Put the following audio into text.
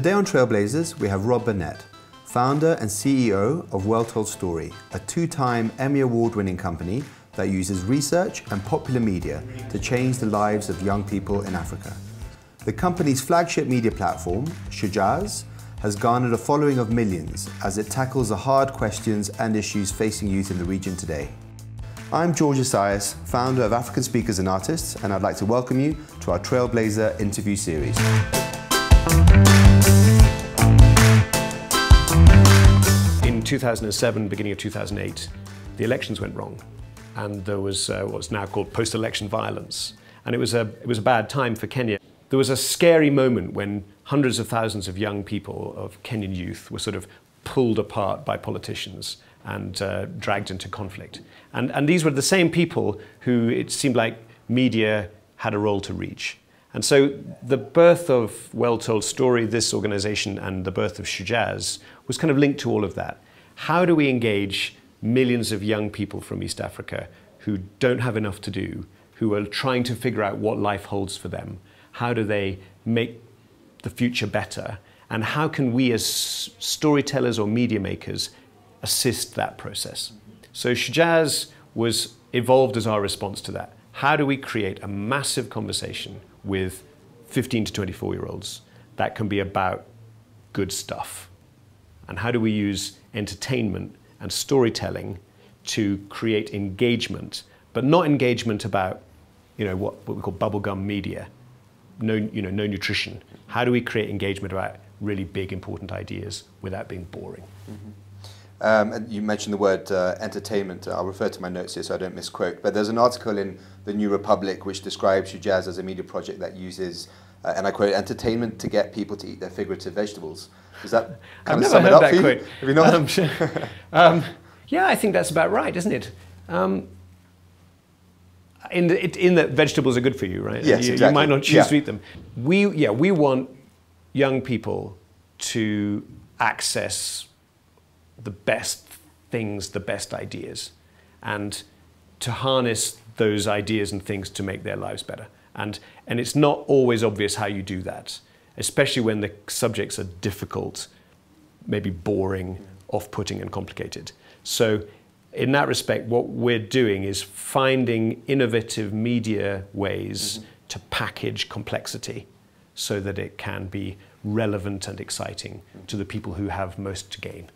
Today on Trailblazers, we have Burnet, founder and CEO of Well Told Story, a two-time Emmy Award-winning company that uses research and popular media to change the lives of young people in Africa. The company's flagship media platform, Shujaaz, has garnered a following of millions as it tackles the hard questions and issues facing youth in the region today. I'm Shujaaz, founder of African Speakers and Artists, and I'd like to welcome you to our Trailblazer interview series. In 2007, beginning of 2008, the elections went wrong, and there was what's now called post-election violence, and it was a bad time for Kenya. There was a scary moment when hundreds of thousands of young people, of Kenyan youth, were sort of pulled apart by politicians and dragged into conflict. And these were the same people who it seemed like media had a role to reach. And so the birth of Well Told Story, this organization, and the birth of Shujaaz was kind of linked to all of that. How do we engage millions of young people from East Africa who don't have enough to do, who are trying to figure out what life holds for them? How do they make the future better? And how can we as storytellers or media makers assist that process? So Shujaaz was evolved as our response to that. How do we create a massive conversation with 15 to 24-year-olds that can be about good stuff? And how do we use entertainment and storytelling to create engagement, but not engagement about, what we call bubblegum media, no nutrition. How do we create engagement about really big, important ideas without being boring? And you mentioned the word entertainment. I'll refer to my notes here so I don't misquote. But there's an article in the New Republic which describes Shujaaz as a media project that uses, and I quote, entertainment to get people to eat their figurative vegetables. Does that kind of sum it up for you? Have you not? Yeah, I think that's about right, isn't it? In that vegetables are good for you, right? Yes, exactly. You might not choose to eat them. We want young people to access the best things, the best ideas, and to harness those ideas and things to make their lives better. And it's not always obvious how you do that, especially when the subjects are difficult, maybe boring, off-putting and complicated. So in that respect, what we're doing is finding innovative media ways to package complexity so that it can be relevant and exciting to the people who have most to gain.